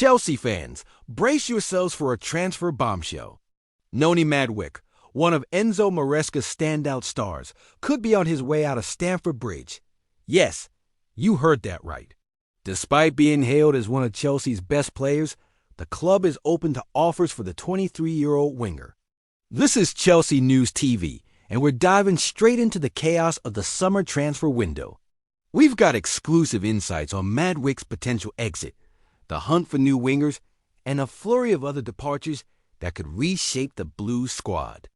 Chelsea fans, brace yourselves for a transfer bombshell. Noni Madueke, one of Enzo Maresca's standout stars, could be on his way out of Stamford Bridge. Yes, you heard that right. Despite being hailed as one of Chelsea's best players, the club is open to offers for the 23-year-old winger. This is Chelsea News TV, and we're diving straight into the chaos of the summer transfer window. We've got exclusive insights on Madueke's potential exit, the hunt for new wingers, and a flurry of other departures that could reshape the Blues squad.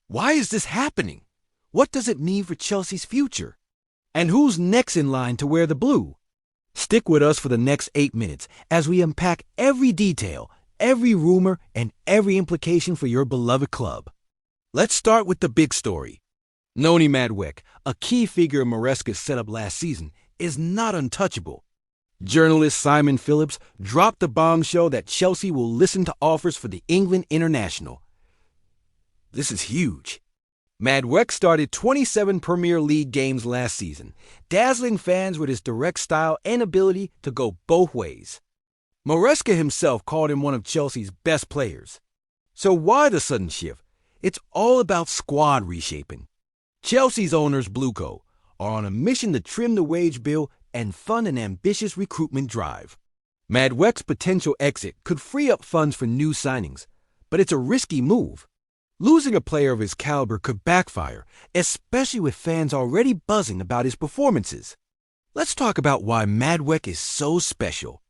Why is this happening? What does it mean for Chelsea's future? And who's next in line to wear the blue? Stick with us for the next 8 minutes as we unpack every detail, every rumor, and every implication for your beloved club. Let's start with the big story. Noni Madueke, a key figure in Maresca's setup last season, is not untouchable. Journalist Simon Phillips dropped the bombshell that Chelsea will listen to offers for the England international. This is huge. Madueke started 27 Premier League games last season, dazzling fans with his direct style and ability to go both ways. Maresca himself called him one of Chelsea's best players. So why the sudden shift? It's all about squad reshaping. Chelsea's owners, Blueco, are on a mission to trim the wage bill and fund an ambitious recruitment drive. Madueke's potential exit could free up funds for new signings, but it's a risky move. Losing a player of his caliber could backfire, especially with fans already buzzing about his performances. Let's talk about why Madueke is so special.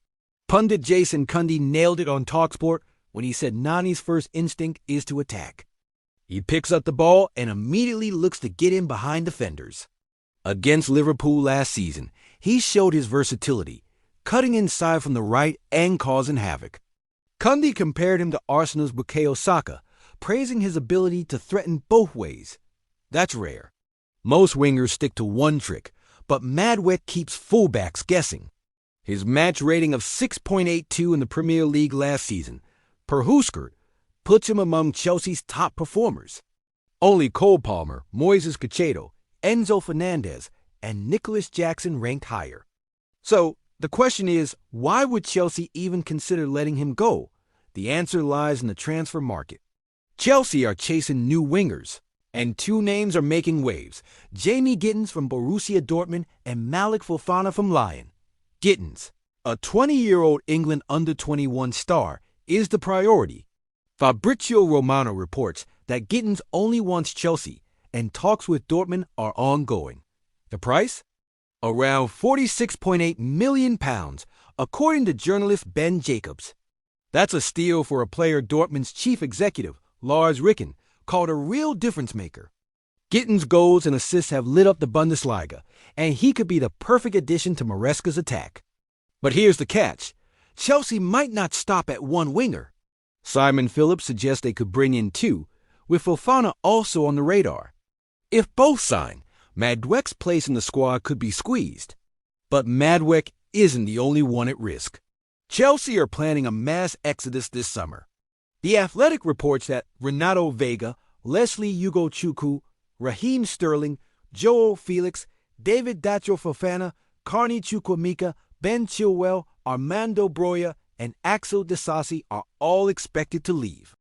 Pundit Jason Cundy nailed it on TalkSport when he said Nani's first instinct is to attack. He picks up the ball and immediately looks to get in behind defenders. Against Liverpool last season, he showed his versatility, cutting inside from the right and causing havoc. Cundy compared him to Arsenal's Bukayo Saka, praising his ability to threaten both ways. That's rare. Most wingers stick to one trick, but Madueke keeps fullbacks guessing. His match rating of 6.82 in the Premier League last season, per Huskert, puts him among Chelsea's top performers. Only Cole Palmer, Moises Caicedo, Enzo Fernandez, and Nicolas Jackson ranked higher. So, the question is, why would Chelsea even consider letting him go? The answer lies in the transfer market. Chelsea are chasing new wingers, and two names are making waves: Jamie Gittens from Borussia Dortmund and Malick Fofana from Lyon. Gittens, a 20-year-old England under-21 star, is the priority. Fabrizio Romano reports that Gittens only wants Chelsea, and talks with Dortmund are ongoing. The price? Around £46.8 million, according to journalist Ben Jacobs. That's a steal for a player Dortmund's chief executive, Lars Ricken, called a real difference maker. Gittens' goals and assists have lit up the Bundesliga, and he could be the perfect addition to Maresca's attack. But here's the catch. Chelsea might not stop at one winger. Simon Phillips suggests they could bring in two, with Fofana also on the radar. If both sign, Madueke's place in the squad could be squeezed. But Madueke isn't the only one at risk. Chelsea are planning a mass exodus this summer. The Athletic reports that Renato Veiga, Leslie Ugochukwu, Raheem Sterling, João Félix, David Datro Fofana, Carney Chukwuemeka, Ben Chilwell, Armando Broja, and Axel Disasi are all expected to leave.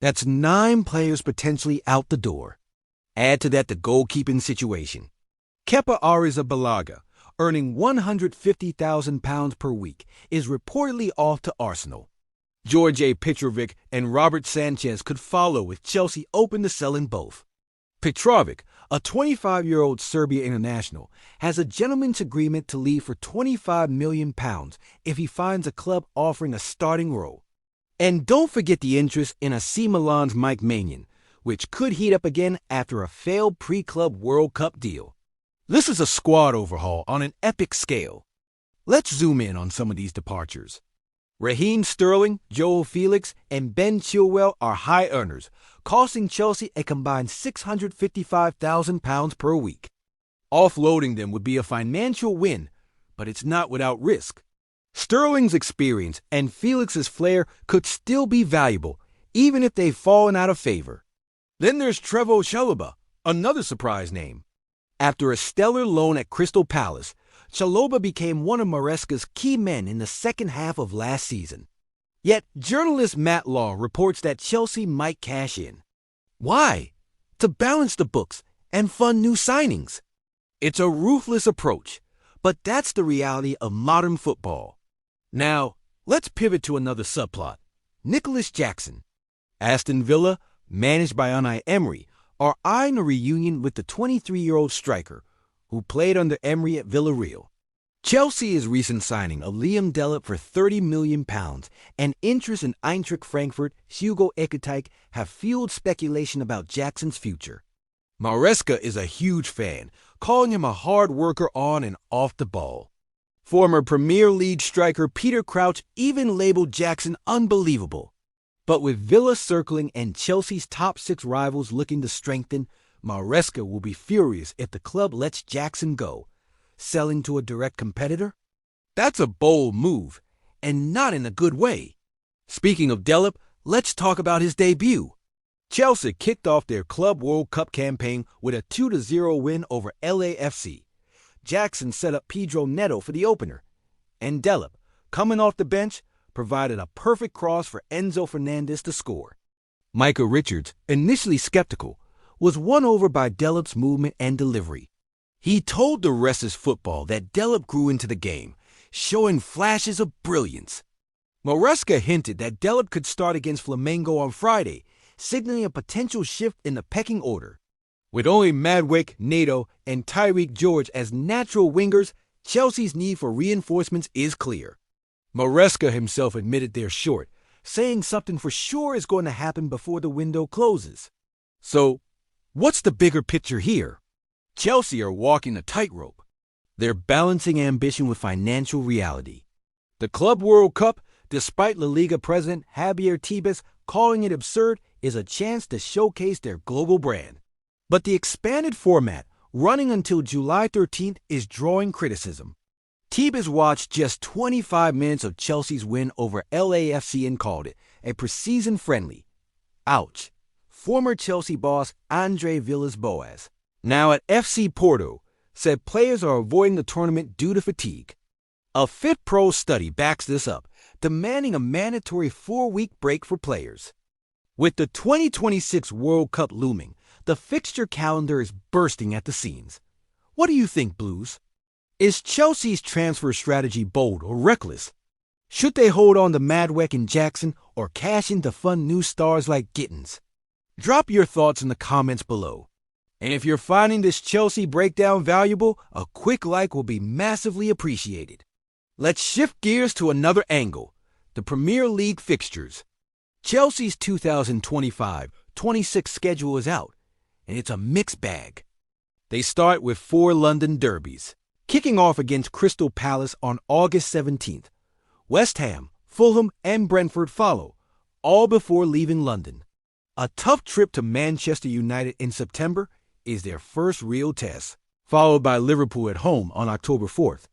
That's 9 players potentially out the door. Add to that the goalkeeping situation. Kepa Arrizabalaga, earning £150,000 per week, is reportedly off to Arsenal. George Petrovic and Robert Sanchez could follow if Chelsea open to selling both. Petrovic, a 25-year-old Serbia international, has a gentleman's agreement to leave for £25 million if he finds a club offering a starting role. And don't forget the interest in AC Milan's Mike Maignan, which could heat up again after a failed pre-club World Cup deal. This is a squad overhaul on an epic scale. Let's zoom in on some of these departures. Raheem Sterling, João Félix, and Ben Chilwell are high earners, costing Chelsea a combined £655,000 per week. Offloading them would be a financial win, but it's not without risk. Sterling's experience and Felix's flair could still be valuable, even if they've fallen out of favor. Then there's Trevo Chaloba, another surprise name. After a stellar loan at Crystal Palace, Chaloba became one of Maresca's key men in the second half of last season. Yet, journalist Matt Law reports that Chelsea might cash in. Why? To balance the books and fund new signings. It's a ruthless approach, but that's the reality of modern football. Now, let's pivot to another subplot. Nicolas Jackson. Aston Villa, managed by Unai Emery, are eyeing a reunion with the 23-year-old striker who played under Emery at Villarreal. Chelsea's recent signing of Liam Delap for £30 million and interest in Eintracht Frankfurt Hugo Ekitike have fueled speculation about Jackson's future. Maresca is a huge fan, calling him a hard worker on and off the ball. Former Premier League striker Peter Crouch even labeled Jackson unbelievable. But with Villa circling and Chelsea's top 6 rivals looking to strengthen, Maresca will be furious if the club lets Jackson go. Selling to a direct competitor? That's a bold move, and not in a good way. Speaking of Delap, let's talk about his debut. Chelsea kicked off their Club World Cup campaign with a 2-0 win over LAFC. Jackson set up Pedro Neto for the opener, and Delap, coming off the bench, provided a perfect cross for Enzo Fernandez to score. Micah Richards, initially skeptical, was won over by Delap's movement and delivery. He told the Rest is Football that Delap grew into the game, showing flashes of brilliance. Maresca hinted that Delap could start against Flamengo on Friday, signaling a potential shift in the pecking order. With only Madueke, Neto, and Tyreek George as natural wingers, Chelsea's need for reinforcements is clear. Maresca himself admitted they're short, saying something for sure is going to happen before the window closes. So, what's the bigger picture here? Chelsea are walking a tightrope. They're balancing ambition with financial reality. The Club World Cup, despite La Liga president Javier Tebas calling it absurd, is a chance to showcase their global brand. But the expanded format, running until July 13th, is drawing criticism. Tebas watched just 25 minutes of Chelsea's win over LAFC and called it a preseason friendly. Ouch. Former Chelsea boss Andre Villas-Boas, now at FC Porto, said players are avoiding the tournament due to fatigue. A FitPro study backs this up, demanding a mandatory 4-week break for players. With the 2026 World Cup looming, the fixture calendar is bursting at the seams. What do you think, Blues? Is Chelsea's transfer strategy bold or reckless? Should they hold on to Madueke and Jackson or cash in to fund new stars like Gittens? Drop your thoughts in the comments below. And if you're finding this Chelsea breakdown valuable, a quick like will be massively appreciated. Let's shift gears to another angle, the Premier League fixtures. Chelsea's 2025-26 schedule is out, and it's a mixed bag. They start with 4 London derbies, kicking off against Crystal Palace on August 17th. West Ham, Fulham, and Brentford follow, all before leaving London. A tough trip to Manchester United in September is their first real test, followed by Liverpool at home on October 4th.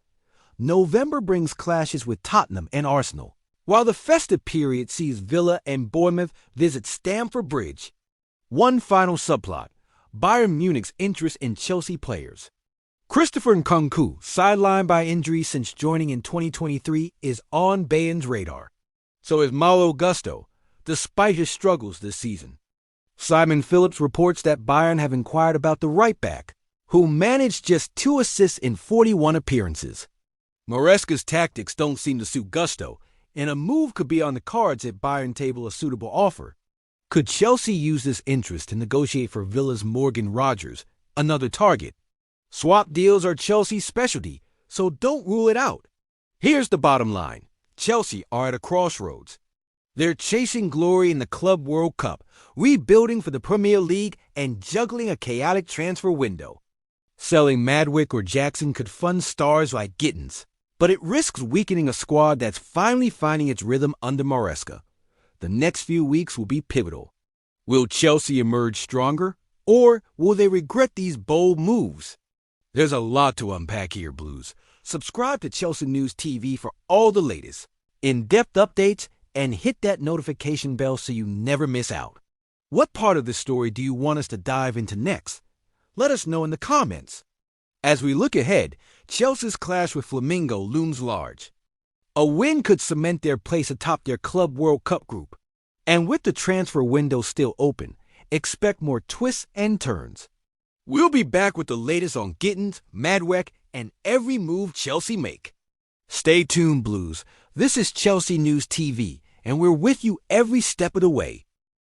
November brings clashes with Tottenham and Arsenal, while the festive period sees Villa and Bournemouth visit Stamford Bridge. One final subplot, Bayern Munich's interest in Chelsea players. Christopher Nkunku, sidelined by injury since joining in 2023, is on Bayern's radar. So is Malo Gusto, despite his struggles this season. Simon Phillips reports that Bayern have inquired about the right-back, who managed just 2 assists in 41 appearances. Maresca's tactics don't seem to suit Gusto, and a move could be on the cards if Bayern table a suitable offer. Could Chelsea use this interest to negotiate for Villa's Morgan Rogers, another target? Swap deals are Chelsea's specialty, so don't rule it out. Here's the bottom line. Chelsea are at a crossroads. They're chasing glory in the Club World Cup, rebuilding for the Premier League, and juggling a chaotic transfer window. Selling Madueke or Jackson could fund stars like Gittens, but it risks weakening a squad that's finally finding its rhythm under Maresca. The next few weeks will be pivotal. Will Chelsea emerge stronger, or will they regret these bold moves? There's a lot to unpack here, Blues. Subscribe to Chelsea News TV for all the latest, in-depth updates, and hit that notification bell so you never miss out. What part of this story do you want us to dive into next? Let us know in the comments. As we look ahead, Chelsea's clash with Flamengo looms large. A win could cement their place atop their Club World Cup group. And with the transfer window still open, expect more twists and turns. We'll be back with the latest on Gittens, Madueke, and every move Chelsea make. Stay tuned, Blues. This is Chelsea News TV, and we're with you every step of the way.